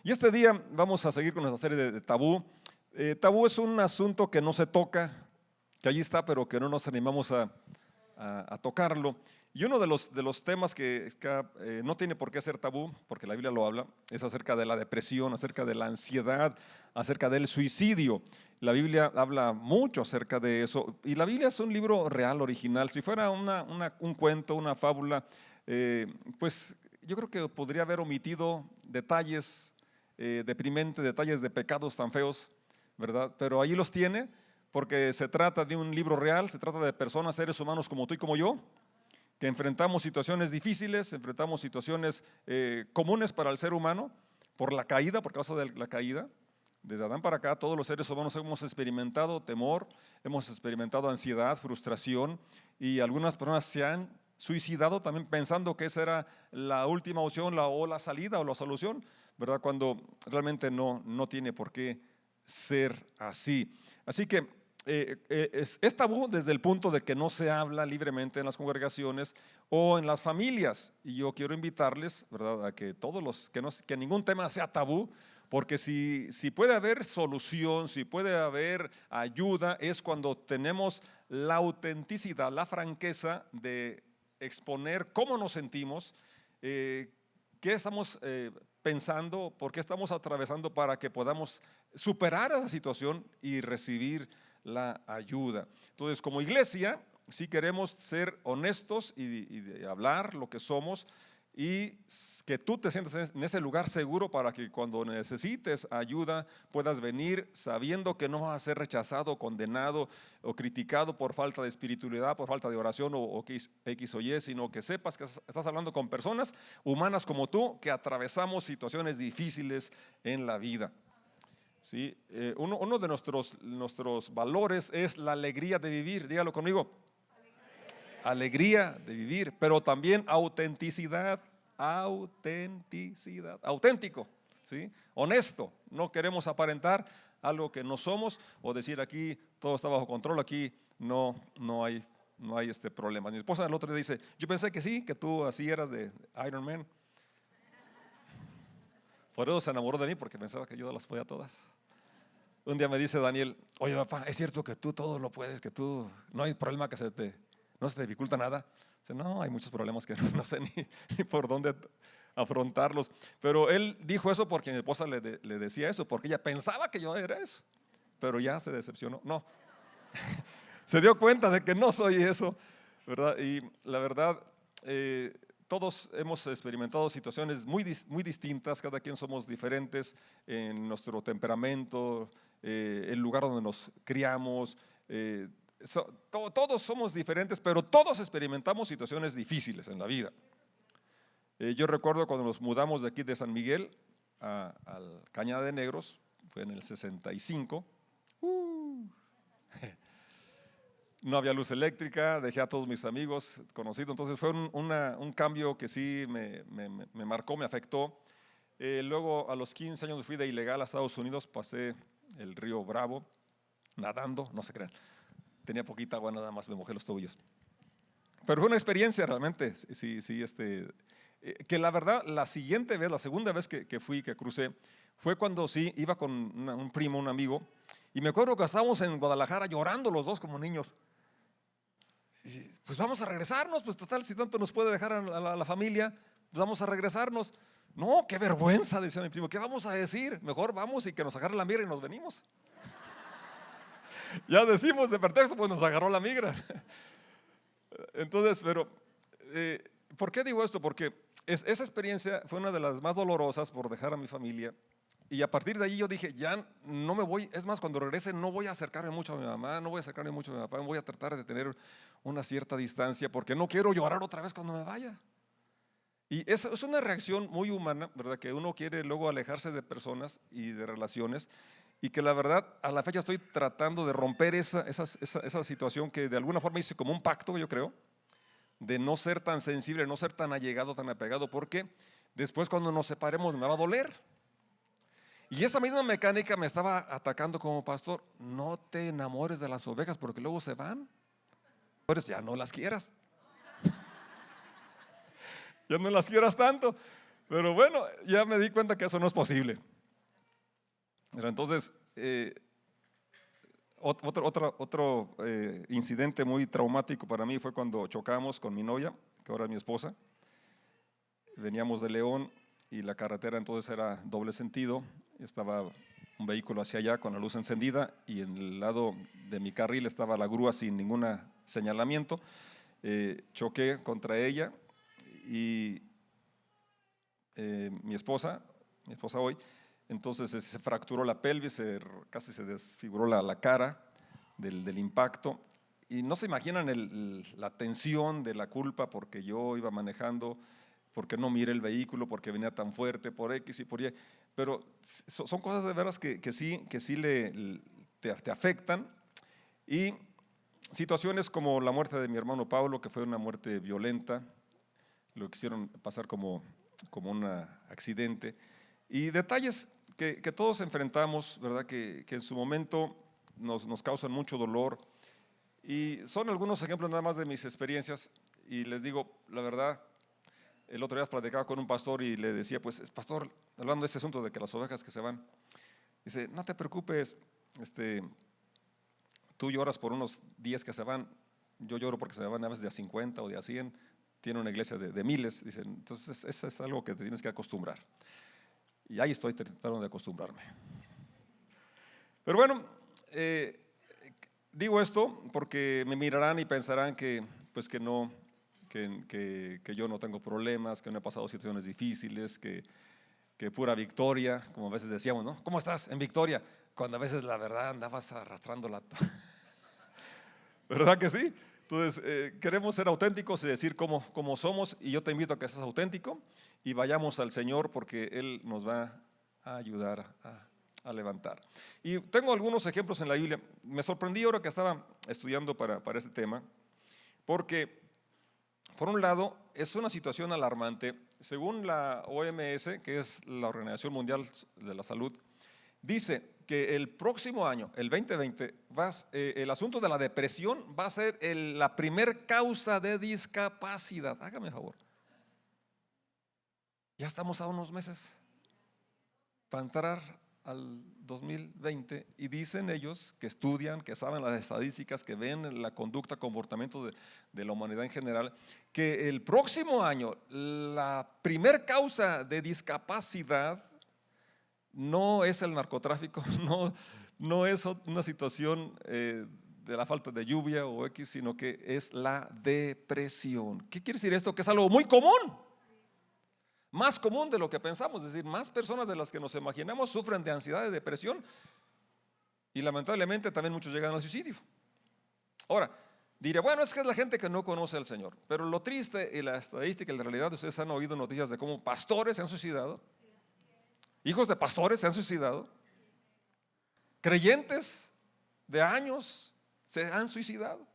Y este día vamos a seguir con nuestra serie de tabú. Tabú es un asunto que no se toca, que allí está, pero que no nos animamos a tocarlo. Y uno de los temas que no tiene por qué ser tabú, porque la Biblia lo habla, es acerca de la depresión, acerca de la ansiedad, acerca del suicidio. La Biblia habla mucho acerca de eso, y la Biblia es un libro real, original. Si fuera un cuento, una fábula, pues yo creo que podría haber omitido detalles deprimentes, detalles de pecados tan feos, ¿verdad? Pero ahí los tiene, porque se trata de un libro real, se trata de personas, seres humanos como tú y como yo, que enfrentamos situaciones difíciles, enfrentamos situaciones comunes para el ser humano, por la caída, por causa de la caída. Desde Adán para acá, todos los seres humanos hemos experimentado temor, hemos experimentado ansiedad, frustración, y algunas personas se han suicidado también pensando que esa era la última opción, o la salida o la solución, ¿verdad? Cuando realmente no tiene por qué ser así. Así que es tabú desde el punto de que no se habla libremente en las congregaciones o en las familias, y yo quiero invitarles, ¿verdad?, a que que ningún tema sea tabú, porque si puede haber solución, si puede haber ayuda, es cuando tenemos la autenticidad, la franqueza de exponer cómo nos sentimos, qué estamos pensando, por qué estamos atravesando, para que podamos superar esa situación y recibir la ayuda. Entonces, como iglesia, sí queremos ser honestos y de hablar lo que somos, y que tú te sientas en ese lugar seguro para que cuando necesites ayuda puedas venir sabiendo que no vas a ser rechazado, condenado o criticado por falta de espiritualidad, por falta de oración o X o Y, sino que sepas que estás hablando con personas humanas como tú, que atravesamos situaciones difíciles en la vida. ¿Sí? Uno de nuestros valores es la alegría de vivir. Dígalo conmigo. Alegría de vivir, pero también autenticidad, auténtico, ¿sí? Honesto. No queremos aparentar algo que no somos, o decir aquí todo está bajo control, aquí no hay este problema. Mi esposa el otro día dice: yo pensé que sí, que tú así eras de Iron Man. Por eso se enamoró de mí, porque pensaba que yo las podía todas. Un día me dice Daniel: oye papá, ¿es cierto que tú todo lo puedes, que tú no hay problema, que no se te dificulta nada? Dice: no, hay muchos problemas que no sé ni por dónde afrontarlos. Pero él dijo eso porque mi esposa le decía eso, porque ella pensaba que yo era eso, pero ya se decepcionó. No, se dio cuenta de que no soy eso, ¿verdad? Y la verdad, todos hemos experimentado situaciones muy distintas, cada quien somos diferentes en nuestro temperamento, el lugar donde nos criamos, todos somos diferentes, pero todos experimentamos situaciones difíciles en la vida. Yo recuerdo cuando nos mudamos de aquí de San Miguel al Cañada de Negros, fue en el 65. No había luz eléctrica, dejé a todos mis amigos conocidos, entonces fue un cambio que sí me marcó, me afectó. Luego a los 15 años fui de ilegal a Estados Unidos, pasé el río Bravo nadando, no se crean, tenía poquita agua, nada más me mojé los tobillos. Pero fue una experiencia realmente, sí, que la verdad la segunda vez que fui, que crucé, fue cuando sí iba con un primo, un amigo, y me acuerdo que estábamos en Guadalajara llorando los dos como niños. Y pues vamos a regresarnos, pues total, si tanto nos puede dejar a la familia, pues vamos a regresarnos. No, qué vergüenza, decía mi primo, ¿qué vamos a decir? Mejor vamos y que nos agarre la migra y nos venimos. Ya decimos de pretexto, pues nos agarró la migra. Entonces, pero ¿por qué digo esto? Porque esa experiencia fue una de las más dolorosas por dejar a mi familia, y a partir de allí yo dije: ya no me voy, es más, cuando regrese no voy a acercarme mucho a mi mamá, no voy a acercarme mucho a mi papá, voy a tratar de tener una cierta distancia, porque no quiero llorar otra vez cuando me vaya. Y eso es una reacción muy humana, ¿verdad? Que uno quiere luego alejarse de personas y de relaciones, y que la verdad a la fecha estoy tratando de romper esa situación, que de alguna forma hice como un pacto, yo creo, de no ser tan sensible, no ser tan allegado, tan apegado, porque después cuando nos separemos me va a doler. Y esa misma mecánica me estaba atacando como pastor: no te enamores de las ovejas porque luego se van, ya no las quieras. Ya no las quieras tanto. Pero bueno, ya me di cuenta que eso no es posible. Pero entonces, otro incidente muy traumático para mí fue cuando chocamos con mi novia, que ahora es mi esposa. Veníamos de León y la carretera entonces era doble sentido. Estaba un vehículo hacia allá con la luz encendida y en el lado de mi carril estaba la grúa sin ningún señalamiento. Choqué contra ella y mi esposa hoy, entonces se fracturó la pelvis, casi se desfiguró la cara del impacto. Y no se imaginan la tensión de la culpa porque yo iba manejando, porque no miré el vehículo, porque venía tan fuerte, por X y por Y. Pero son cosas de veras que sí te afectan. Y situaciones como la muerte de mi hermano Pablo, que fue una muerte violenta, lo quisieron pasar como un accidente. Y detalles que todos enfrentamos, ¿verdad? Que en su momento nos causan mucho dolor. Y son algunos ejemplos nada más de mis experiencias. Y les digo, la verdad, el otro día platicaba con un pastor y le decía, pues, pastor, hablando de ese asunto de que las ovejas que se van, dice, no te preocupes, tú lloras por unos 10 que se van, yo lloro porque se me van a veces de a 50 o de a 100, tiene una iglesia de miles, dicen, entonces eso es algo que te tienes que acostumbrar. Y ahí estoy tratando de acostumbrarme. Pero bueno, digo esto porque me mirarán y pensarán que, pues que no, que yo no tengo problemas, que no he pasado situaciones difíciles, que pura victoria, como a veces decíamos, ¿no? ¿Cómo estás? En victoria, cuando a veces la verdad andabas arrastrando ¿verdad que sí? Entonces, queremos ser auténticos y decir cómo somos, y yo te invito a que seas auténtico y vayamos al Señor porque Él nos va a ayudar a levantar. Y tengo algunos ejemplos en la Biblia. Me sorprendí ahora que estaba estudiando para este tema, porque por un lado es una situación alarmante. Según la OMS, que es la Organización Mundial de la Salud, dice que el próximo año, el 2020, el asunto de la depresión va a ser la primer causa de discapacidad. Hágame favor. Ya estamos a unos meses para entrar al 2020 y dicen ellos que estudian, que saben las estadísticas, que ven la conducta, comportamiento de la humanidad en general, que el próximo año la primer causa de discapacidad no es el narcotráfico, no es una situación de la falta de lluvia o X, sino que es la depresión. ¿Qué quiere decir esto? Que es algo muy común, más común de lo que pensamos, es decir, más personas de las que nos imaginamos sufren de ansiedad, de depresión, y lamentablemente también muchos llegan al suicidio. Ahora, diré, bueno, es que es la gente que no conoce al Señor, pero lo triste y la estadística y la realidad, ustedes han oído noticias de cómo pastores se han suicidado, hijos de pastores se han suicidado, creyentes de años se han suicidado.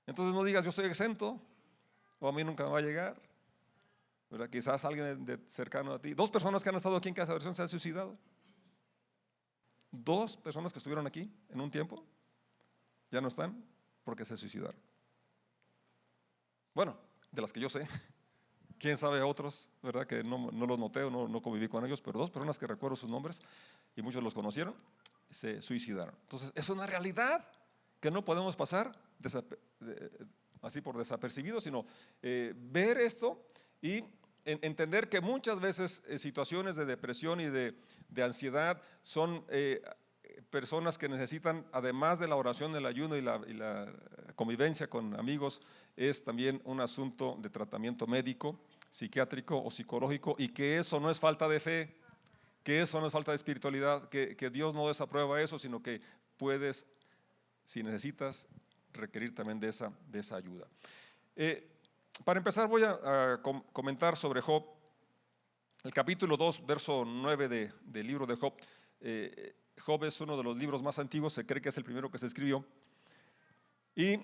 Entonces no digas yo estoy exento o a mí nunca me va a llegar, ¿verdad? Quizás alguien cercano a ti. 2 personas que han estado aquí en Casa de Oración se han suicidado. 2 personas que estuvieron aquí en un tiempo ya no están porque se suicidaron. Bueno, de las que yo sé. Quién sabe a otros, ¿verdad? Que no los noté o no conviví con ellos, pero 2 personas que recuerdo sus nombres y muchos los conocieron, se suicidaron. Entonces, es una realidad que no podemos pasar así por desapercibido, sino ver esto y entender que muchas veces situaciones de depresión y de ansiedad son personas que necesitan, además de la oración, el ayuno y la convivencia con amigos, es también un asunto de tratamiento médico, psiquiátrico o psicológico, y que eso no es falta de fe, que eso no es falta de espiritualidad, que Dios no desaprueba eso, sino que puedes, si necesitas, requerir también de esa ayuda. Para empezar voy a comentar sobre Job, el capítulo 2, verso 9 del libro de Job. Job es uno de los libros más antiguos, se cree que es el primero que se escribió. Y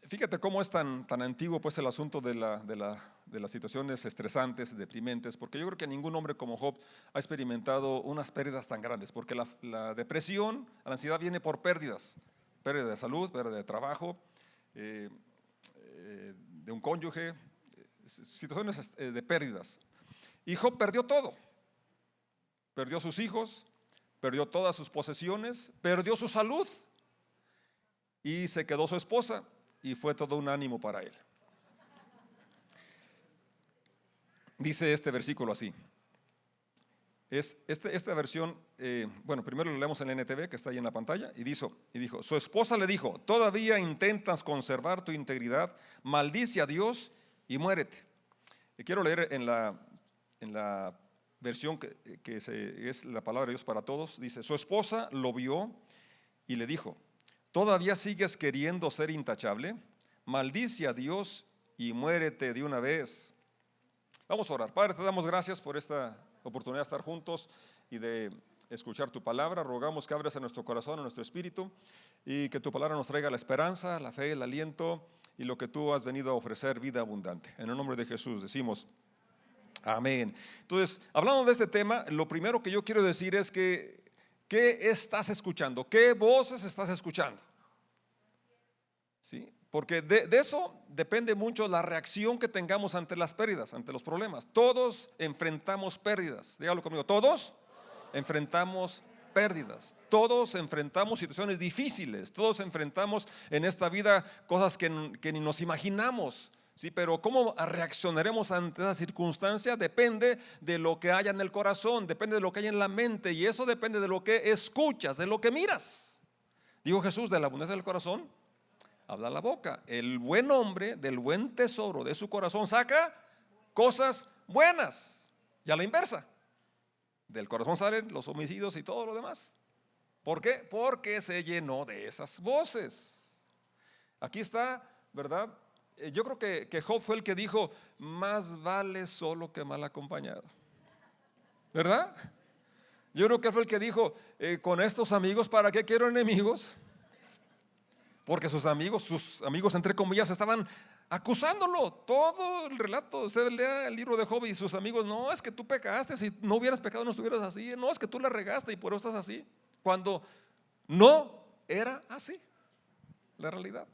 fíjate cómo es tan antiguo pues el asunto de las situaciones estresantes, deprimentes, porque yo creo que ningún hombre como Job ha experimentado unas pérdidas tan grandes, porque la depresión, la ansiedad viene por pérdidas, pérdida de salud, pérdida de trabajo, de un cónyuge, situaciones de pérdidas. Y Job perdió todo. Perdió sus hijos, perdió todas sus posesiones, perdió su salud y se quedó su esposa y fue todo un ánimo para él. Dice este versículo así. Esta versión, bueno, primero lo leemos en la NTV que está ahí en la pantalla y dijo, su esposa le dijo, todavía intentas conservar tu integridad, maldice a Dios y muérete. Y quiero leer en la versión que es la palabra de Dios para todos. Dice, su esposa lo vio y le dijo, ¿todavía sigues queriendo ser intachable? Maldice a Dios y muérete de una vez. Vamos a orar. Padre, te damos gracias por esta oportunidad de estar juntos y de escuchar tu palabra. Rogamos que abras a nuestro corazón, a nuestro espíritu, y que tu palabra nos traiga la esperanza, la fe, el aliento y lo que tú has venido a ofrecer, vida abundante. En el nombre de Jesús decimos amén. Entonces, hablando de este tema, lo primero que yo quiero decir es que ¿qué estás escuchando? ¿Qué voces estás escuchando? ¿Sí? Porque de eso depende mucho la reacción que tengamos ante las pérdidas, ante los problemas. Todos enfrentamos pérdidas. Dígalo conmigo, todos enfrentamos pérdidas. Todos enfrentamos situaciones difíciles. Todos enfrentamos en esta vida cosas que ni nos imaginamos. Sí, pero cómo reaccionaremos ante esa circunstancia depende de lo que haya en el corazón, depende de lo que haya en la mente, y eso depende de lo que escuchas, de lo que miras. Dijo Jesús, de la abundancia del corazón habla la boca. El buen hombre del buen tesoro de su corazón saca cosas buenas, y a la inversa, del corazón salen los homicidios y todo lo demás. ¿Por qué? Porque se llenó de esas voces. Aquí está, ¿verdad? Yo creo que Job fue el que dijo, más vale solo que mal acompañado, ¿verdad? Yo creo que fue el que dijo, con estos amigos, ¿para qué quiero enemigos? Porque sus amigos entre comillas estaban acusándolo. Todo el relato, usted lea el libro de Job y sus amigos, no, es que tú pecaste, si no hubieras pecado no estuvieras así, no, es que tú la regaste y por eso estás así, cuando no era así la realidad.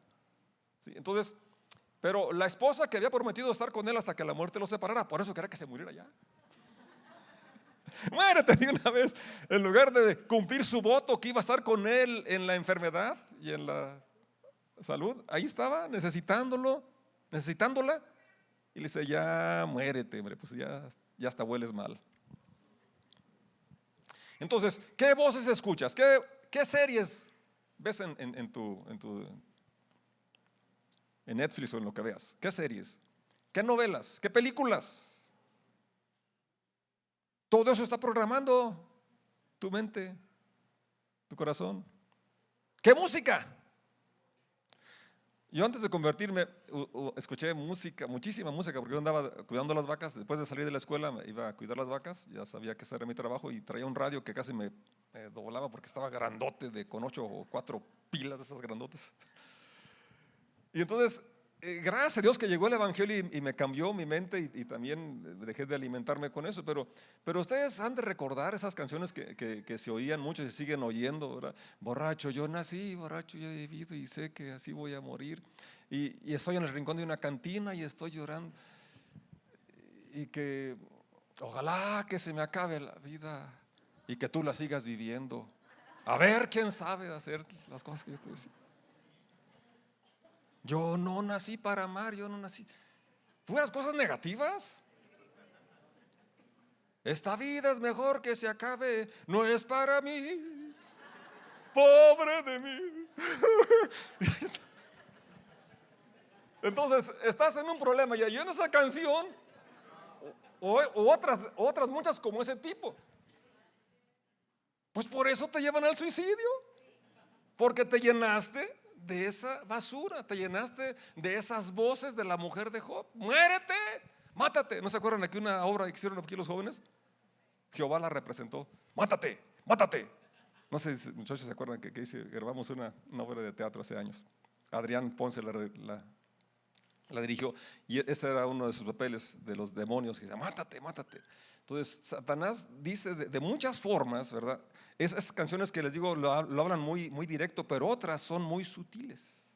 ¿Sí? Entonces, pero la esposa que había prometido estar con él hasta que la muerte lo separara, por eso quería que se muriera ya. Muérete de una vez, en lugar de cumplir su voto que iba a estar con él en la enfermedad y en la salud. Ahí estaba necesitándola, y le dice, ya muérete, hombre, pues ya hasta hueles mal. Entonces, ¿qué voces escuchas? ¿Qué series ves en Netflix o en lo que veas? ¿Qué series? ¿Qué novelas? ¿Qué películas? Todo eso está programando tu mente, tu corazón. ¿Qué música? Yo antes de convertirme escuché música, muchísima música, porque yo andaba cuidando las vacas. Después de salir de la escuela me iba a cuidar las vacas, ya sabía que ese era mi trabajo, y traía un radio que casi me doblaba porque estaba grandote, con 8 o 4 pilas de esas grandotas. Y entonces, gracias a Dios que llegó el evangelio y me cambió mi mente, y también dejé de alimentarme con eso. Pero ustedes han de recordar esas canciones que se oían mucho y se siguen oyendo, ¿verdad? Borracho yo nací, borracho yo he vivido y sé que así voy a morir. Y estoy en el rincón de una cantina y estoy llorando. Y que ojalá que se me acabe la vida y que tú la sigas viviendo. A ver quién sabe hacer las cosas que yo te decía. Yo no nací para amar, yo no nací. Puras cosas negativas. Esta vida es mejor que se acabe, no es para mí, pobre de mí. Entonces, estás en un problema y hay en esa canción o otras muchas como ese tipo. Pues por eso te llevan al suicidio, porque te llenaste de esa basura, te llenaste de esas voces de la mujer de Job. Muérete, mátate. ¿No se acuerdan aquí una obra que hicieron aquí los jóvenes? Jehová la representó. Mátate, mátate. No sé si muchachos se acuerdan que grabamos una obra de teatro hace años. Adrián Ponce la dirigió, y ese era uno de sus papeles de los demonios, que dice, mátate, mátate. Entonces Satanás dice de muchas formas, ¿verdad? Esas canciones que les digo lo hablan muy, muy directo, pero otras son muy sutiles,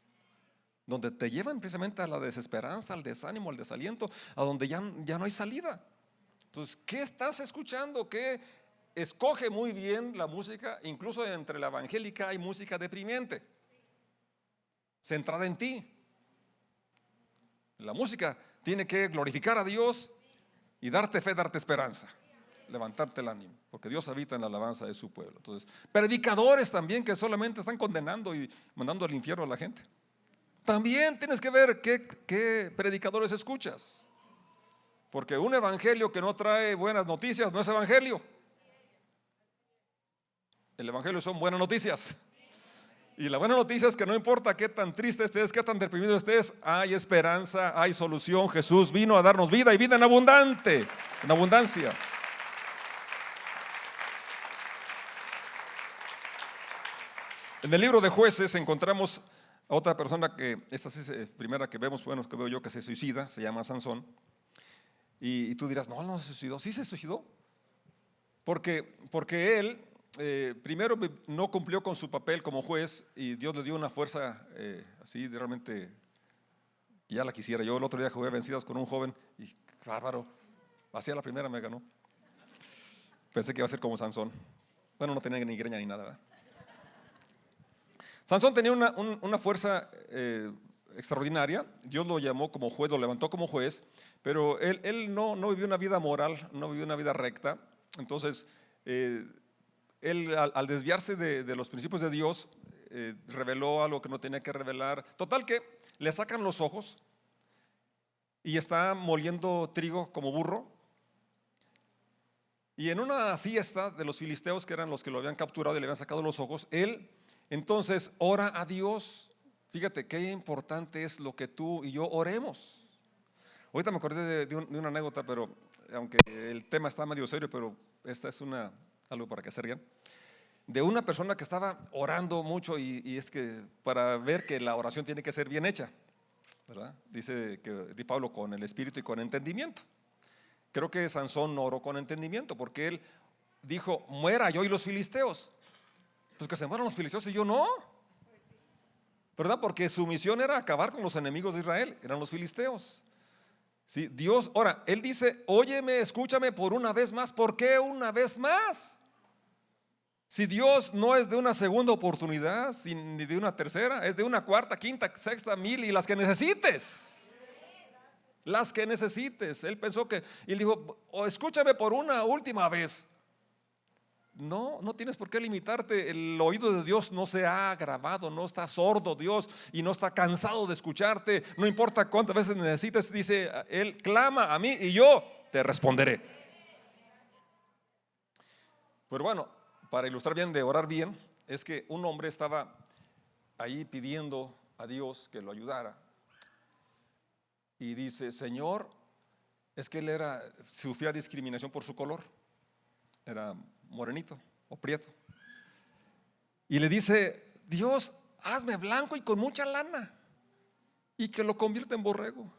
donde te llevan precisamente a la desesperanza, al desánimo, al desaliento, a donde ya no hay salida. Entonces, ¿qué estás escuchando? ¿Qué? Escoge muy bien la música. Incluso entre la evangélica hay música deprimente, centrada en ti. La música tiene que glorificar a Dios y darte fe, darte esperanza, levantarte el ánimo, porque Dios habita en la alabanza de su pueblo. Entonces, predicadores también que solamente están condenando y mandando al infierno a la gente. También tienes que ver qué predicadores escuchas, porque un evangelio que no trae buenas noticias no es evangelio. El evangelio son buenas noticias. Y la buena noticia es que no importa qué tan triste estés, qué tan deprimido estés, hay esperanza, hay solución. Jesús vino a darnos vida y vida en abundante, en abundancia. En el libro de Jueces encontramos a otra persona que, esta es la primera que vemos, bueno, que veo yo, que se suicida, se llama Sansón. Y tú dirás, no se suicidó. Sí se suicidó, porque él primero no cumplió con su papel como juez y Dios le dio una fuerza así de realmente, ya la quisiera. Yo el otro día jugué vencidas con un joven y bárbaro, hacía la primera, me ganó. Pensé que iba a ser como Sansón. Bueno, no tenía ni greña ni nada, ¿verdad? Sansón tenía una fuerza extraordinaria. Dios lo llamó como juez, lo levantó como juez, pero él no vivió una vida moral, no vivió una vida recta. Entonces, él al desviarse de los principios de Dios, reveló algo que no tenía que revelar. Total que le sacan los ojos y está moliendo trigo como burro. Y en una fiesta de los filisteos, que eran los que lo habían capturado y le habían sacado los ojos, él entonces ora a Dios. Fíjate qué importante es lo que tú y yo oremos. Ahorita me acordé de una anécdota, pero aunque el tema está medio serio, pero esta es algo para que se rían, de una persona que estaba orando mucho y es que para ver que la oración tiene que ser bien hecha, ¿verdad? Dice Pablo, con el espíritu y con entendimiento. Creo que Sansón no oró con entendimiento, porque él dijo, muera yo y los filisteos. Pues que se mueran los filisteos y yo no, ¿verdad? Porque su misión era acabar con los enemigos de Israel, eran los filisteos. Sí, Dios, ahora, él dice, óyeme, escúchame por una vez más. ¿Por qué una vez más? Si Dios no es de una segunda oportunidad, ni de una tercera, es de una cuarta, quinta, sexta, mil y las que necesites. Las que necesites. Él pensó y él dijo, escúchame por una última vez. No tienes por qué limitarte. El oído de Dios no se ha agravado, no está sordo Dios y no está cansado de escucharte. No importa cuántas veces necesites, dice él, clama a mí y yo te responderé. Pero bueno, para ilustrar bien de orar bien, es que un hombre estaba ahí pidiendo a Dios que lo ayudara y dice, Señor, es que él sufría discriminación por su color, era morenito o prieto, y le dice, Dios, hazme blanco y con mucha lana y que lo convierta en borrego.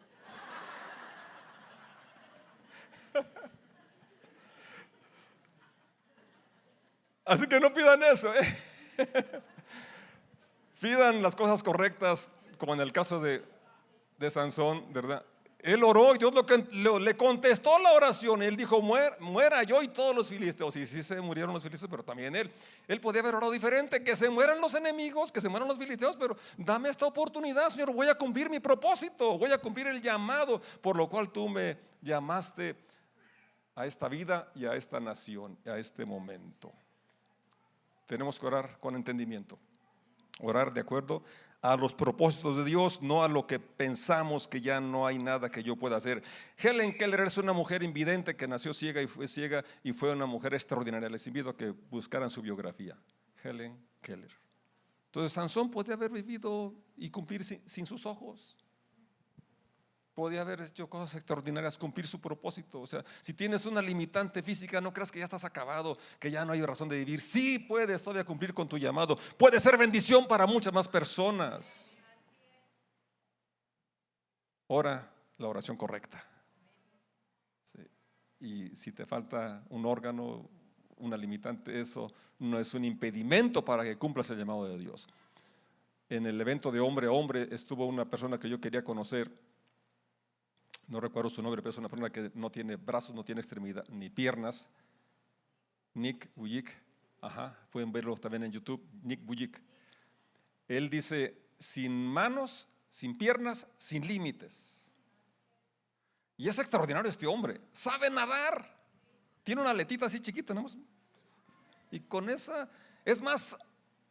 Así que no pidan eso, pidan las cosas correctas, como en el caso de Sansón, ¿verdad? Él oró y Dios le contestó la oración. Él dijo, muera yo y todos los filisteos. Y sí se murieron los filisteos, pero también él podía haber orado diferente, que se mueran los enemigos, que se mueran los filisteos, pero dame esta oportunidad, Señor, voy a cumplir mi propósito, voy a cumplir el llamado por lo cual tú me llamaste a esta vida y a esta nación, a este momento. Tenemos que orar con entendimiento, orar de acuerdo a los propósitos de Dios, no a lo que pensamos que ya no hay nada que yo pueda hacer. Helen Keller es una mujer invidente que nació ciega y fue una mujer extraordinaria. Les invito a que buscaran su biografía. Helen Keller. Entonces Sansón podía haber vivido y cumplir sin sus ojos. Podía haber hecho cosas extraordinarias, cumplir su propósito. O sea, si tienes una limitante física, no creas que ya estás acabado, que ya no hay razón de vivir. Sí puedes todavía cumplir con tu llamado. Puede ser bendición para muchas más personas. Ora la oración correcta. Sí. Y si te falta un órgano, una limitante, eso no es un impedimento para que cumplas el llamado de Dios. En el evento de hombre a hombre estuvo una persona que yo quería conocer. no recuerdo su nombre, pero es una persona que no tiene brazos, no tiene extremidad, ni piernas. Nick Vujicic, pueden verlo también en YouTube, Nick Vujicic. Él dice, sin manos, sin piernas, sin límites. Y es extraordinario este hombre, sabe nadar, tiene una aletita así chiquita, ¿no? Y con esa, es más,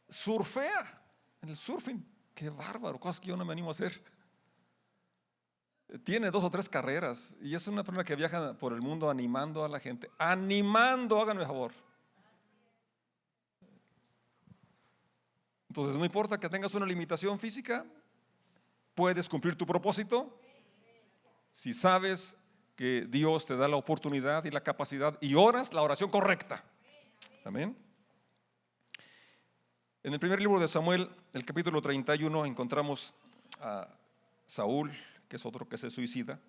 surfea en el surfing. Qué bárbaro, cosas que yo no me animo a hacer. Tiene 2 o 3 carreras y es una persona que viaja por el mundo animando a la gente. Animando, háganme favor. Entonces no importa que tengas una limitación física, puedes cumplir tu propósito si sabes que Dios te da la oportunidad y la capacidad y oras la oración correcta. Amén. En el primer libro de Samuel, el capítulo 31, encontramos a Saúl, que es otro que se suicida.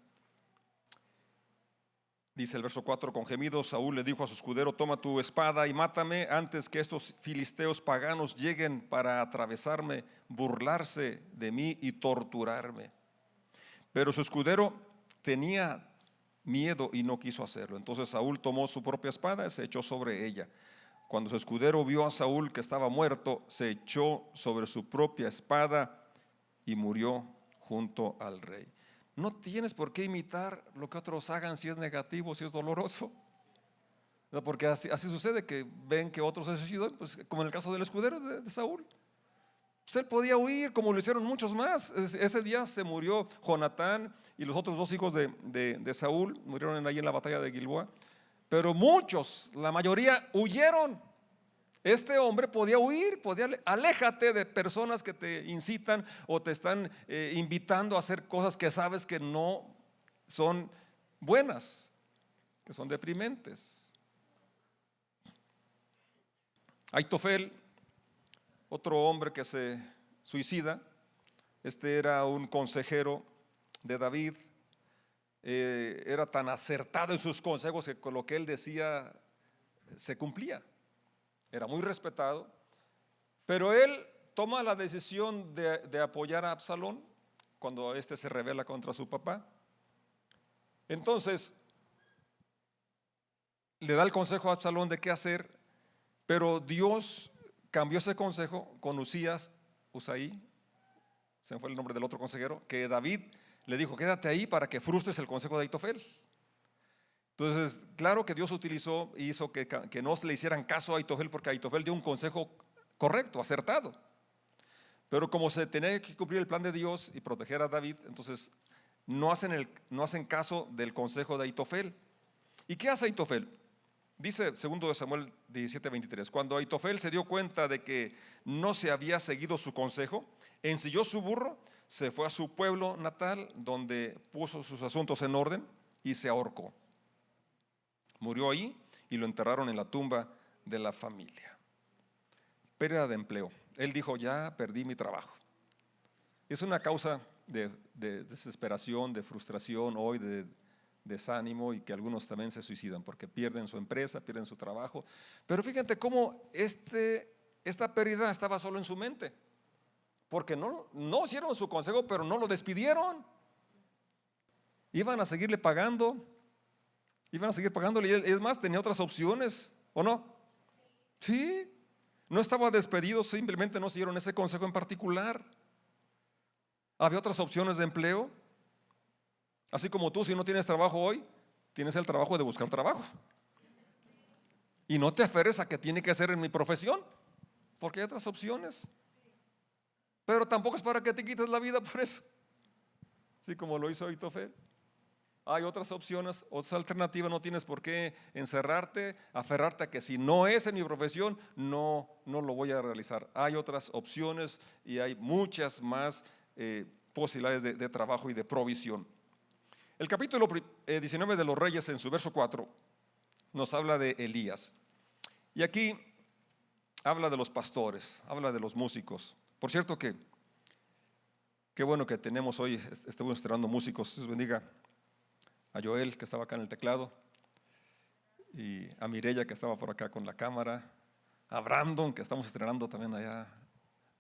Dice el verso 4, con gemidos Saúl le dijo a su escudero, toma tu espada y mátame antes que estos filisteos paganos lleguen para atravesarme, burlarse de mí y torturarme. Pero su escudero tenía miedo y no quiso hacerlo. Entonces Saúl tomó su propia espada y se echó sobre ella. Cuando su escudero vio a Saúl que estaba muerto, se echó sobre su propia espada y murió junto al rey. No tienes por qué imitar lo que otros hagan si es negativo, si es doloroso. Porque así sucede, que ven que otros se suicidan, pues, como en el caso del escudero de Saúl. Pues él podía huir, como lo hicieron muchos más. Ese día se murió Jonatán y los otros 2 hijos de Saúl, murieron ahí en la batalla de Gilboa. Pero muchos, la mayoría, huyeron. Este hombre podía huir, aléjate de personas que te incitan o te están invitando a hacer cosas que sabes que no son buenas, que son deprimentes. Aitofel, otro hombre que se suicida, este era un consejero de David, era tan acertado en sus consejos que con lo que él decía se cumplía. Era muy respetado, pero él toma la decisión de apoyar a Absalón cuando éste se rebela contra su papá. Entonces le da el consejo a Absalón de qué hacer, pero Dios cambió ese consejo con Usaí, se me fue el nombre del otro consejero, que David le dijo, quédate ahí para que frustres el consejo de Aitofel. Entonces, claro que Dios utilizó y hizo que no le hicieran caso a Aitofel, porque Aitofel dio un consejo correcto, acertado. Pero como se tenía que cumplir el plan de Dios y proteger a David, entonces no hacen caso del consejo de Aitofel. ¿Y qué hace Aitofel? Dice 2 Samuel 17:23, cuando Aitofel se dio cuenta de que no se había seguido su consejo, ensilló su burro, se fue a su pueblo natal, donde puso sus asuntos en orden y se ahorcó. Murió ahí y lo enterraron en la tumba de la familia. Pérdida de empleo. Él dijo, ya perdí mi trabajo. Es una causa de desesperación, de frustración hoy, de desánimo, y que algunos también se suicidan porque pierden su empresa, pierden su trabajo. Pero fíjate cómo esta pérdida estaba solo en su mente, porque no hicieron su consejo, pero no lo despidieron. Iban a seguirle pagando. Iban a seguir pagándole, y es más, tenía otras opciones, ¿o no? Sí, no estaba despedido, simplemente no siguieron ese consejo en particular. Había otras opciones de empleo. Así como tú, si no tienes trabajo hoy, tienes el trabajo de buscar trabajo. Y no te aferres a que tiene que ser en mi profesión, porque hay otras opciones. Pero tampoco es para que te quites la vida por eso, así como lo hizo Aitofel. Hay otras opciones, otras alternativas. No tienes por qué encerrarte, aferrarte a que si no es en mi profesión, no lo voy a realizar. Hay otras opciones y hay muchas más posibilidades de trabajo y de provisión. El capítulo 19 de los Reyes, en su verso 4, nos habla de Elías. Y aquí habla de los pastores, habla de los músicos. Por cierto que qué bueno que tenemos hoy, estamos estrenando músicos. Dios bendiga a Joel, que estaba acá en el teclado, y a Mireya, que estaba por acá con la cámara, a Brandon, que estamos estrenando también allá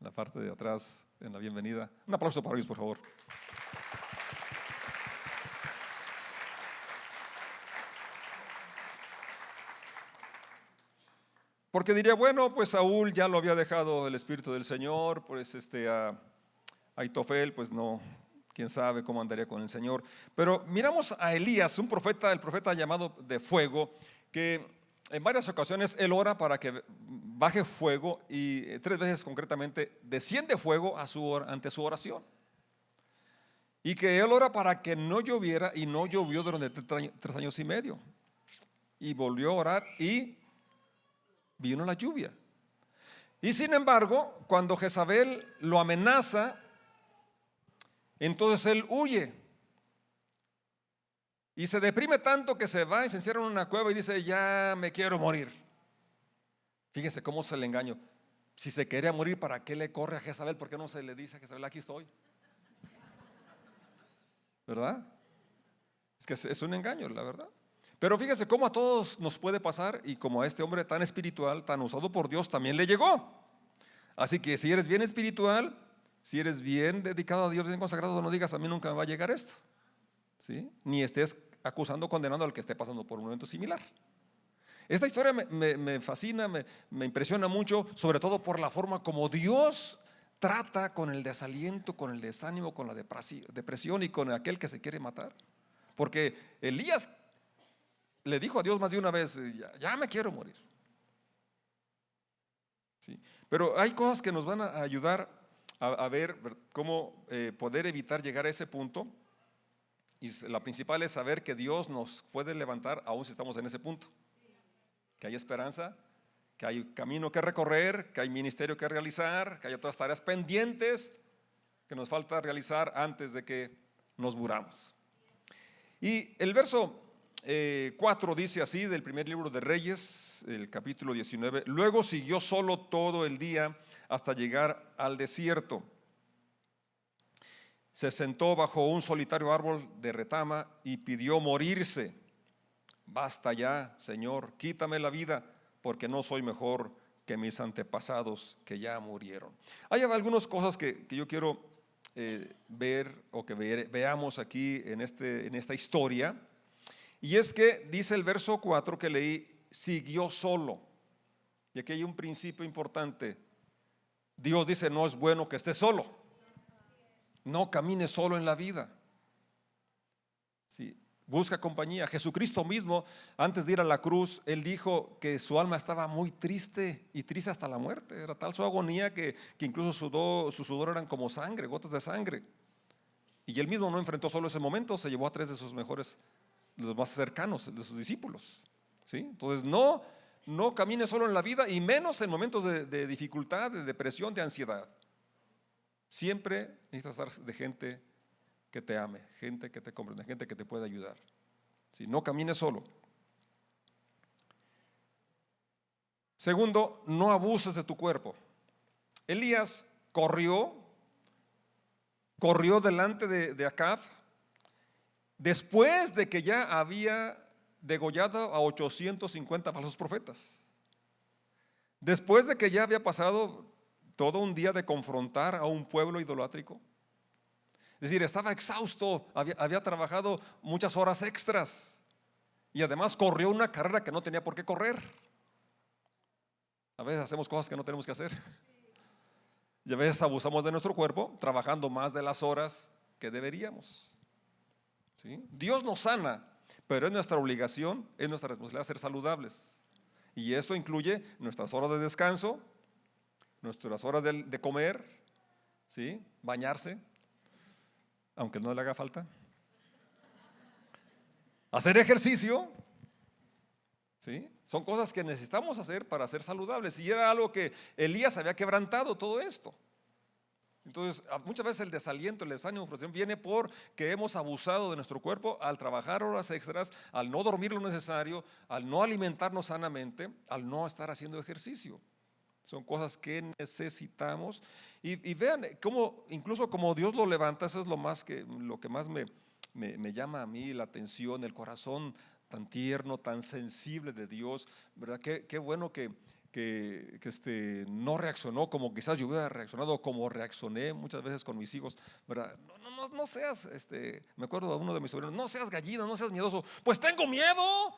en la parte de atrás, en la bienvenida. Un aplauso para ellos, por favor. Porque diría, bueno, pues Saúl ya lo había dejado el Espíritu del Señor, pues a Aitofel, pues no, quién sabe cómo andaría con el Señor. Pero miramos a Elías, un profeta, el profeta llamado de fuego, que en varias ocasiones él ora para que baje fuego y 3 veces concretamente desciende fuego ante su oración. Y que él ora para que no lloviera y no llovió durante 3 años y medio. Y volvió a orar y vino la lluvia. Y sin embargo, cuando Jezabel lo amenaza, entonces él huye. Y se deprime tanto que se va y se encierra en una cueva y dice, ya me quiero morir. Fíjense cómo es el engaño. Si se quería morir, ¿para qué le corre a Jezabel? ¿Por qué no se le dice a Jezabel, aquí estoy? ¿Verdad? Es que es un engaño, la verdad. Pero fíjense cómo a todos nos puede pasar y como a este hombre tan espiritual, tan usado por Dios, también le llegó. Así que si eres bien espiritual, si eres bien dedicado a Dios, bien consagrado, no digas, a mí nunca me va a llegar esto, ¿sí? Ni estés acusando, condenando al que esté pasando por un momento similar. Esta historia me fascina, me impresiona mucho, sobre todo por la forma como Dios trata con el desaliento, con el desánimo, con la depresión y con aquel que se quiere matar. Porque Elías le dijo a Dios más de una vez, ya me quiero morir. ¿Sí? Pero hay cosas que nos van a ayudar a ver cómo poder evitar llegar a ese punto. Y la principal es saber que Dios nos puede levantar aún si estamos en ese punto. Que hay esperanza, que hay camino que recorrer, que hay ministerio que realizar, que hay otras tareas pendientes que nos falta realizar antes de que nos muramos. Y el verso 4 dice así del primer libro de Reyes, el capítulo 19, luego siguió solo todo el día hasta llegar al desierto. Se sentó bajo un solitario árbol de retama y pidió morirse. Basta ya, Señor, quítame la vida, porque no soy mejor que mis antepasados que ya murieron. Hay algunas cosas que yo quiero ver o que veamos aquí en esta historia. Y es que dice el verso 4 que leí, siguió solo. Y aquí hay un principio importante. Dios dice, no es bueno que estés solo. No camines solo en la vida. Sí, busca compañía. Jesucristo mismo, antes de ir a la cruz, Él dijo que su alma estaba muy triste y triste hasta la muerte. Era tal su agonía que incluso su sudor eran como sangre, gotas de sangre. Y Él mismo no enfrentó solo ese momento, se llevó a 3 de sus mejores, los más cercanos, de sus discípulos. ¿Sí? Entonces no camines solo en la vida y menos en momentos de dificultad, de depresión, de ansiedad. Siempre necesitas estar de gente que te ame, gente que te comprende, gente que te pueda ayudar. Si no camines solo. Segundo, no abuses de tu cuerpo. Elías corrió delante de Acab después de que ya había degollado a 850 falsos profetas. Después de que ya había pasado todo un día de confrontar a un pueblo idolátrico. Es decir, estaba exhausto, había trabajado muchas horas extras y además corrió una carrera que no tenía por qué correr. A veces hacemos cosas que no tenemos que hacer y a veces abusamos de nuestro cuerpo trabajando más de las horas que deberíamos. ¿Sí? Dios nos sana, pero es nuestra obligación, es nuestra responsabilidad ser saludables. Y esto incluye nuestras horas de descanso, nuestras horas de comer, ¿sí? Bañarse, aunque no le haga falta. Hacer ejercicio, ¿sí? Son cosas que necesitamos hacer para ser saludables. Y era algo que Elías había quebrantado todo esto. Entonces, muchas veces el desaliento, el desánimo, la frustración viene porque hemos abusado de nuestro cuerpo al trabajar horas extras, al no dormir lo necesario, al no alimentarnos sanamente, al no estar haciendo ejercicio. Son cosas que necesitamos. Y vean cómo, incluso como Dios lo levanta, eso es lo que más me llama a mí la atención, el corazón tan tierno, tan sensible de Dios, ¿verdad? Qué bueno que no reaccionó como quizás yo hubiera reaccionado, como reaccioné muchas veces con mis hijos, ¿verdad? No seas, me acuerdo de uno de mis sobrinos, no seas gallina, no seas miedoso. Pues tengo miedo.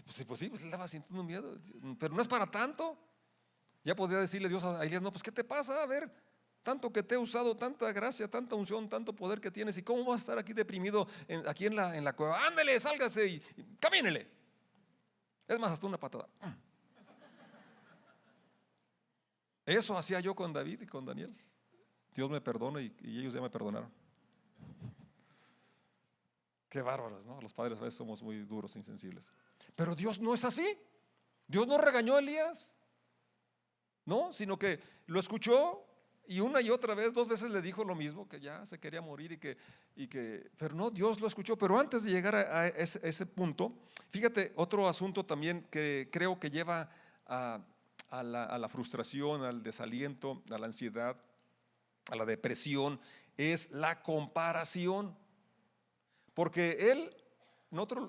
Pues sí, pues él estaba sintiendo miedo, pero no es para tanto. Ya podría decirle Dios a Elías, no, pues ¿qué te pasa? A ver, tanto que te he usado, tanta gracia, tanta unción, tanto poder que tienes, ¿y cómo vas a estar aquí deprimido aquí en la cueva? Ándele, sálgase y camínele. Es más, hasta una patada. Eso hacía yo con David y con Daniel. Dios me perdona y ellos ya me perdonaron. Qué bárbaros, ¿no? Los padres a veces somos muy duros, insensibles. Pero Dios no es así. Dios no regañó a Elías, no, sino que lo escuchó y una y otra vez, 2 veces le dijo lo mismo, que ya se quería morir pero no, Dios lo escuchó. Pero antes de llegar a ese punto, fíjate, otro asunto también que creo que lleva a la frustración, al desaliento, a la ansiedad, a la depresión, es la comparación. Porque él, en otro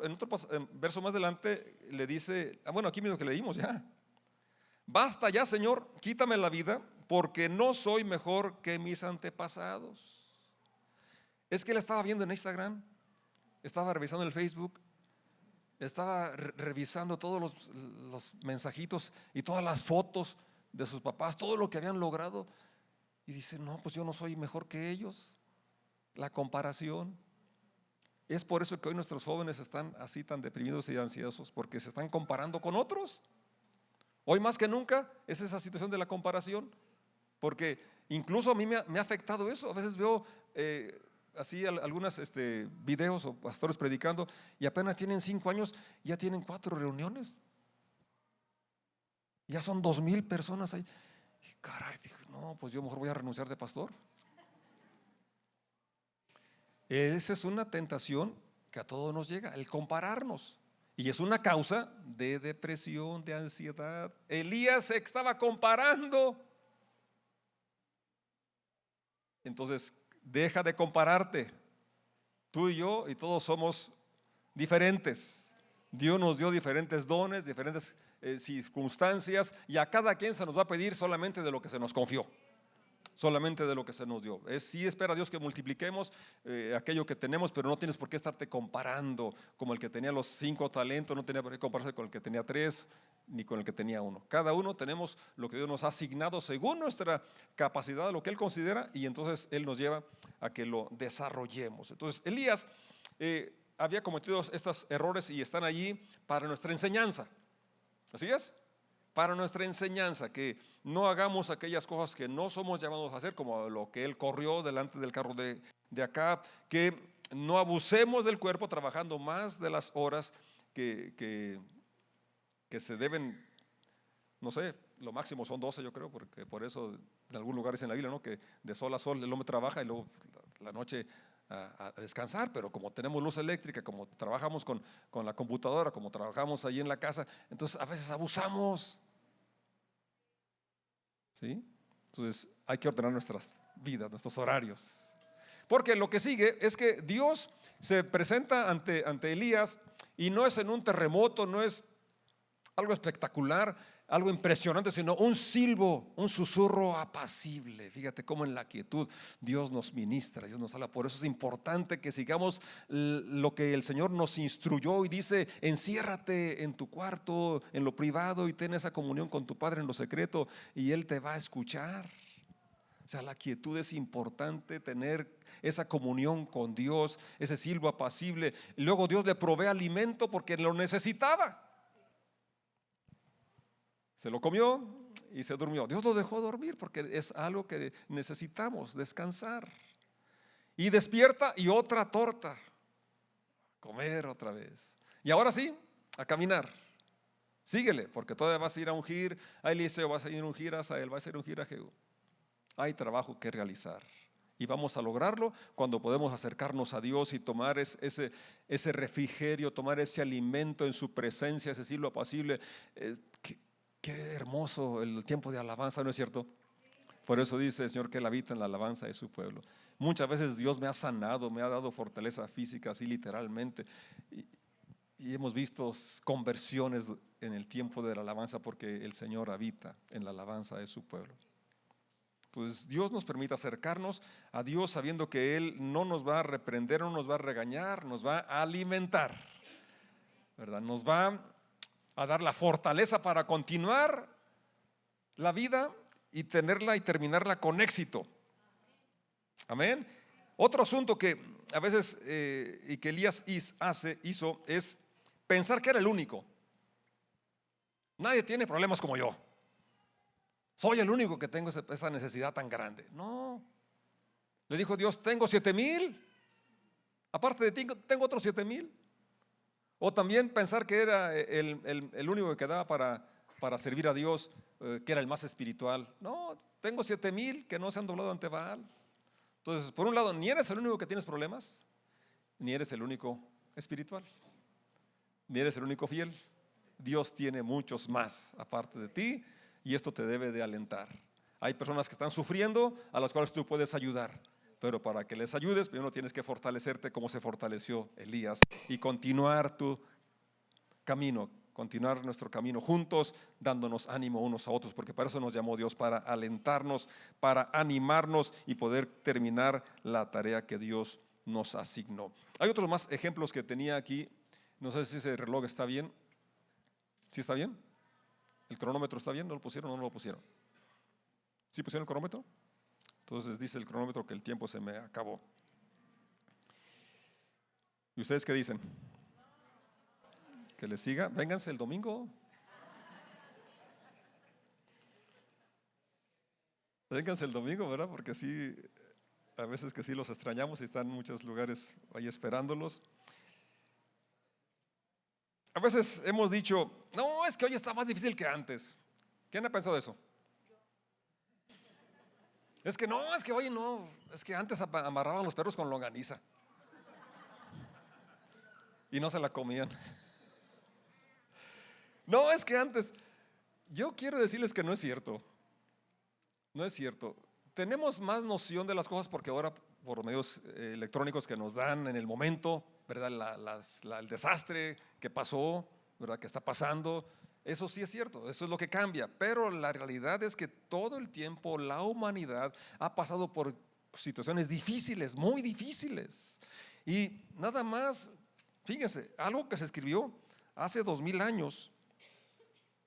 verso más adelante, le dice, bueno, aquí mismo que leímos ya, basta ya, Señor, quítame la vida, porque no soy mejor que mis antepasados. Es que él estaba viendo en Instagram, estaba revisando el Facebook, estaba revisando todos los mensajitos y todas las fotos de sus papás, todo lo que habían logrado, y dice, no, pues yo no soy mejor que ellos. La comparación. Es por eso que hoy nuestros jóvenes están así tan deprimidos y ansiosos, porque se están comparando con otros. Hoy más que nunca es esa situación de la comparación, porque incluso a mí me ha afectado eso. A veces veo así algunos videos o pastores predicando y apenas tienen 5 años, ya tienen 4 reuniones. Ya son 2,000 personas ahí. Y caray, dije, no, pues yo mejor voy a renunciar de pastor. Esa es una tentación que a todos nos llega, el compararnos. Y es una causa de depresión, de ansiedad. Elías se estaba comparando. Entonces, deja de compararte. Tú y yo y todos somos diferentes. Dios nos dio diferentes dones, diferentes circunstancias, y a cada quien se nos va a pedir solamente de lo que se nos confió. Solamente de lo que se nos dio. Sí espera Dios que multipliquemos aquello que tenemos, pero no tienes por qué estarte comparando. Como el que tenía los 5 talentos no tenía por qué compararse con el que tenía 3, ni con el que tenía 1. Cada uno tenemos lo que Dios nos ha asignado según nuestra capacidad, lo que Él considera, y entonces Él nos lleva a que lo desarrollemos. Entonces Elías había cometido estos errores y están allí para nuestra enseñanza. ¿Así es? Para nuestra enseñanza, que no hagamos aquellas cosas que no somos llamados a hacer, como lo que él corrió delante del carro de Acab, que no abusemos del cuerpo trabajando más de las horas que se deben. No sé, lo máximo son 12, yo creo, porque por eso en algún lugar dice en la Biblia, ¿no?, que de sol a sol el hombre trabaja y luego la noche a descansar. Pero como tenemos luz eléctrica, como trabajamos con la computadora, como trabajamos ahí en la casa, entonces a veces abusamos, ¿sí? Entonces hay que ordenar nuestras vidas, nuestros horarios, porque lo que sigue es que Dios se presenta ante Elías, y no es en un terremoto, no es algo espectacular, algo impresionante, sino un silbo, un susurro apacible. Fíjate cómo en la quietud Dios nos ministra, Dios nos habla. Por eso es importante que sigamos lo que el Señor nos instruyó y dice: enciérrate en tu cuarto, en lo privado, y ten esa comunión con tu Padre en lo secreto, y Él te va a escuchar. O sea, la quietud es importante, tener esa comunión con Dios, ese silbo apacible. Y luego Dios le provee alimento porque lo necesitaba. Se lo comió y se durmió. Dios lo dejó dormir porque es algo que necesitamos, descansar. Y despierta y otra torta, comer otra vez. Y ahora sí, a caminar. Síguele, porque todavía vas a ir a ungir a Eliseo, vas a ir a ungir a Asael, vas a ir a ungir a Jehú. Hay trabajo que realizar, y vamos a lograrlo cuando podemos acercarnos a Dios y tomar ese refrigerio, tomar ese alimento en su presencia, ese silbo apacible. Qué hermoso el tiempo de alabanza, ¿no es cierto? Por eso dice el Señor que Él habita en la alabanza de su pueblo. Muchas veces Dios me ha sanado, me ha dado fortaleza física, así literalmente, y hemos visto conversiones en el tiempo de la alabanza, porque el Señor habita en la alabanza de su pueblo. Entonces Dios nos permite acercarnos a Dios sabiendo que Él no nos va a reprender, no nos va a regañar, nos va a alimentar, ¿verdad? Nos va a dar la fortaleza para continuar la vida y tenerla y terminarla con éxito. Amén. Otro asunto que a veces y que Elías hizo es pensar que era el único. Nadie tiene problemas como yo. Soy el único que tengo esa necesidad tan grande. No. Le dijo Dios, tengo 7,000. Aparte de ti, tengo otros 7,000. O también pensar que era el único que quedaba para servir a Dios, que era el más espiritual. No, tengo 7,000 que no se han doblado ante Baal. Entonces, por un lado, ni eres el único que tienes problemas, ni eres el único espiritual, ni eres el único fiel. Dios tiene muchos más aparte de ti, y esto te debe de alentar. Hay personas que están sufriendo, a las cuales tú puedes ayudar, pero para que les ayudes, primero tienes que fortalecerte como se fortaleció Elías y continuar tu camino, continuar nuestro camino juntos, dándonos ánimo unos a otros, porque para eso nos llamó Dios, para alentarnos, para animarnos y poder terminar la tarea que Dios nos asignó. Hay otros más ejemplos que tenía aquí. No sé si ese reloj está bien. ¿Sí está bien? ¿El cronómetro está bien? ¿No lo pusieron o no lo pusieron? ¿Sí pusieron el cronómetro? Entonces dice el cronómetro que el tiempo se me acabó. ¿Y ustedes qué dicen? Que les siga. Vénganse el domingo. Vénganse el domingo, ¿verdad? Porque sí, a veces que sí los extrañamos y están en muchos lugares ahí esperándolos. A veces hemos dicho, no, es que hoy está más difícil que antes. ¿Quién ha pensado eso? Es que no, es que hoy no, es que antes amarraban los perros con longaniza y no se la comían. No, es que antes, yo quiero decirles que no es cierto. No es cierto. Tenemos más noción de las cosas porque ahora por los medios electrónicos que nos dan en el momento, ¿verdad? El desastre que pasó, ¿verdad? Que está pasando, eso sí es cierto, eso es lo que cambia, pero la realidad es que todo el tiempo la humanidad ha pasado por situaciones difíciles, muy difíciles, y nada más, fíjense, algo que se escribió hace 2000 años,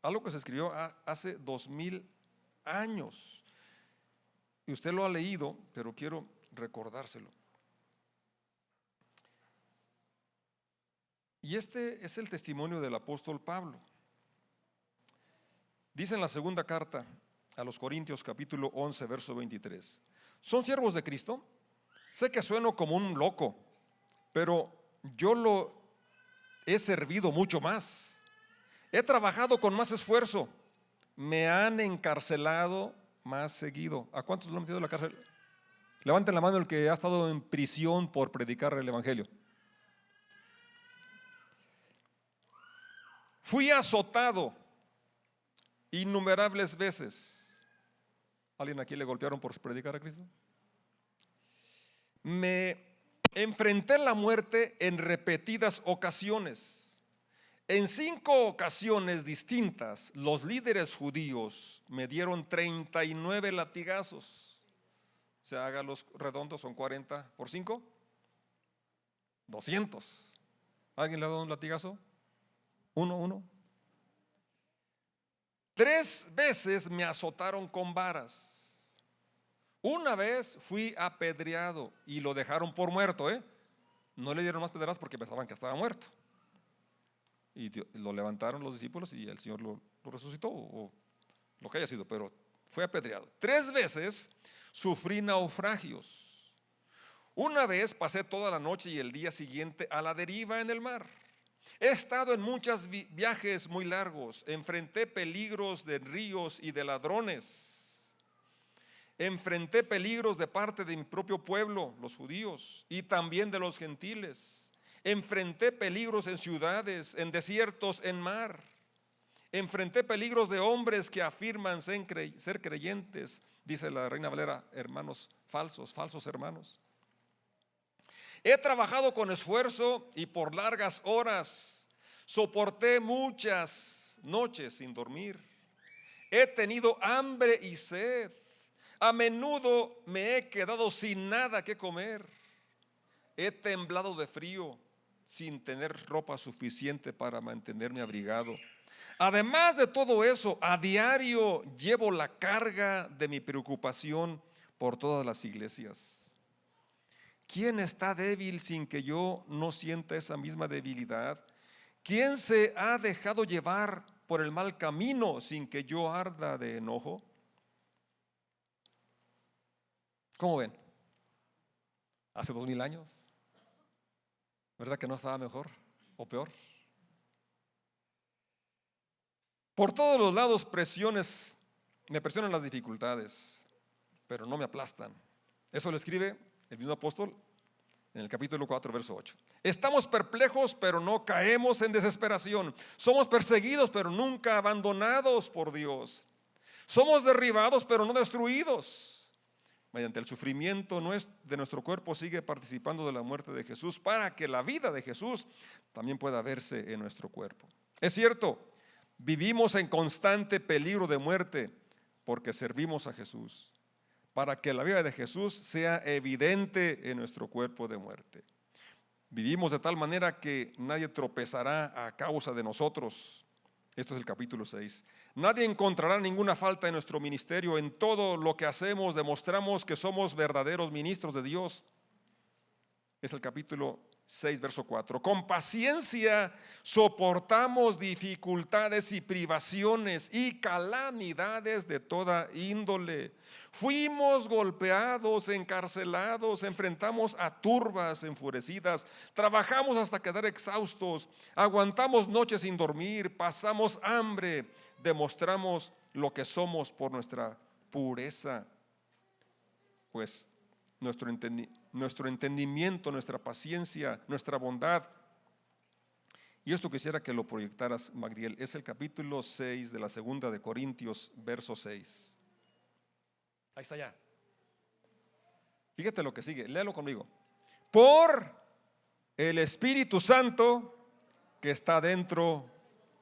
algo que se escribió hace 2000 años, y usted lo ha leído, pero quiero recordárselo. Y este es el testimonio del apóstol Pablo. Dice en la segunda carta a los Corintios, capítulo 11, verso 23: ¿son siervos de Cristo? Sé que sueno como un loco, pero yo lo he servido mucho más. He trabajado con más esfuerzo. Me han encarcelado más seguido. ¿A cuántos lo han metido en la cárcel? Levanten la mano el que ha estado en prisión por predicar el evangelio. Fui azotado innumerables veces. ¿Alguien aquí le golpearon por predicar a Cristo? Me enfrenté a la muerte en repetidas ocasiones. En 5 ocasiones distintas, los líderes judíos me dieron 39 latigazos. O sea, haga los redondos, son 40 por 5, 200. ¿Alguien le ha dado un latigazo? Uno. 3 veces me azotaron con varas. Una vez fui apedreado y lo dejaron por muerto, No le dieron más pedradas porque pensaban que estaba muerto. Y lo levantaron los discípulos y el Señor lo resucitó, o lo que haya sido, pero fue apedreado. 3 veces sufrí naufragios. Una vez pasé toda la noche y el día siguiente a la deriva en el mar. He estado en muchos viajes muy largos. Enfrenté peligros de ríos y de ladrones. Enfrenté peligros de parte de mi propio pueblo, los judíos, y también de los gentiles. Enfrenté peligros en ciudades, en desiertos, en mar. Enfrenté peligros de hombres que afirman ser creyentes, dice la Reina Valera, hermanos falsos hermanos. He trabajado con esfuerzo y por largas horas. Soporté muchas noches sin dormir. He tenido hambre y sed. A menudo me he quedado sin nada que comer. He temblado de frío sin tener ropa suficiente para mantenerme abrigado. Además de todo eso, a diario llevo la carga de mi preocupación por todas las iglesias. ¿Quién está débil sin que yo no sienta esa misma debilidad? ¿Quién se ha dejado llevar por el mal camino sin que yo arda de enojo? ¿Cómo ven? Hace 2000 años, ¿verdad que no estaba mejor o peor? Por todos los lados me presionan las dificultades, pero no me aplastan. Eso lo escribe el mismo apóstol en el capítulo 4, verso 8. Estamos perplejos, pero no caemos en desesperación. Somos perseguidos, pero nunca abandonados por Dios. Somos derribados, pero no destruidos. Mediante el sufrimiento de nuestro cuerpo sigue participando de la muerte de Jesús, para que la vida de Jesús también pueda verse en nuestro cuerpo. Es cierto, vivimos en constante peligro de muerte porque servimos a Jesús, para que la vida de Jesús sea evidente en nuestro cuerpo de muerte. Vivimos de tal manera que nadie tropezará a causa de nosotros. Esto es el capítulo 6. Nadie encontrará ninguna falta en nuestro ministerio. En todo lo que hacemos demostramos que somos verdaderos ministros de Dios. Es el capítulo 6, verso 4. Con paciencia soportamos dificultades y privaciones y calamidades de toda índole. Fuimos golpeados, encarcelados, enfrentamos a turbas enfurecidas, trabajamos hasta quedar exhaustos, aguantamos noches sin dormir, pasamos hambre, demostramos lo que somos por nuestra pureza, pues nuestro entendimiento, nuestra paciencia, nuestra bondad. Y esto quisiera que lo proyectaras, Magdiel. Es el capítulo 6 de la segunda de Corintios, verso 6. Ahí está ya. Fíjate lo que sigue, léalo conmigo. Por el Espíritu Santo que está dentro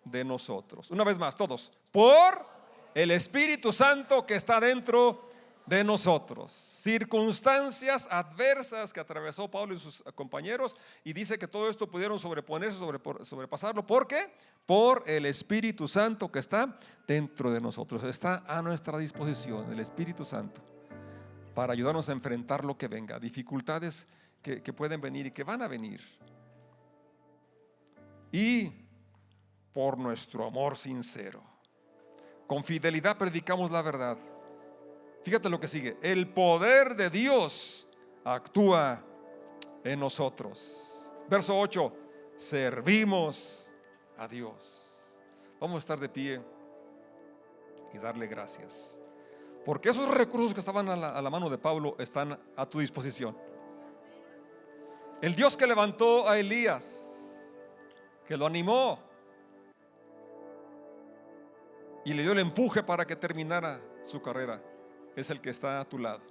de nosotros. Una vez más, todos. Por el Espíritu Santo que está dentro de nosotros. Circunstancias adversas que atravesó Pablo y sus compañeros, y dice que todo esto pudieron sobreponerse, sobrepasarlo. ¿Por qué? Por el Espíritu Santo que está dentro de nosotros. Está a nuestra disposición el Espíritu Santo para ayudarnos a enfrentar lo que venga, dificultades que pueden venir y que van a venir. Y por nuestro amor sincero, con fidelidad predicamos la verdad. Fíjate lo que sigue. El poder de Dios actúa en nosotros. Verso 8. Servimos a Dios. Vamos a estar de pie y darle gracias, porque esos recursos que estaban a la mano de Pablo están a tu disposición. El Dios que levantó a Elías, que lo animó y le dio el empuje para que terminara su carrera, es el que está a tu lado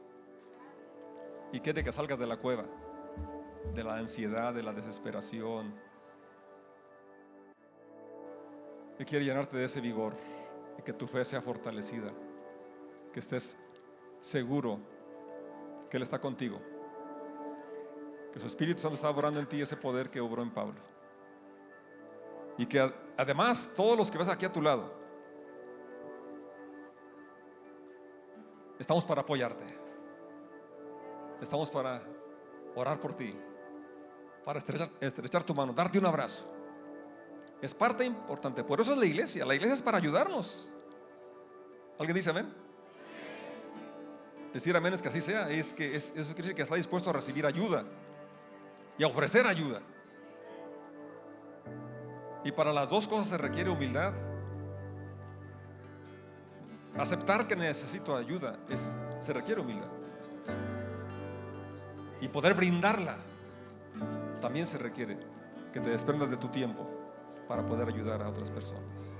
y quiere que salgas de la cueva, de la ansiedad, de la desesperación, y quiere llenarte de ese vigor y que tu fe sea fortalecida, que estés seguro que Él está contigo, que su Espíritu Santo está obrando en ti ese poder que obró en Pablo, y que además todos los que ves aquí a tu lado estamos para apoyarte, estamos para orar por ti, para estrechar tu mano, darte un abrazo. Es parte importante. Por eso es la iglesia. La iglesia es para ayudarnos. ¿Alguien dice amén? Decir amén es que así sea. Eso quiere decir que está dispuesto a recibir ayuda y a ofrecer ayuda. Y para las dos cosas se requiere humildad. Aceptar que necesito ayuda se requiere humildad, y poder brindarla también se requiere que te desprendas de tu tiempo para poder ayudar a otras personas.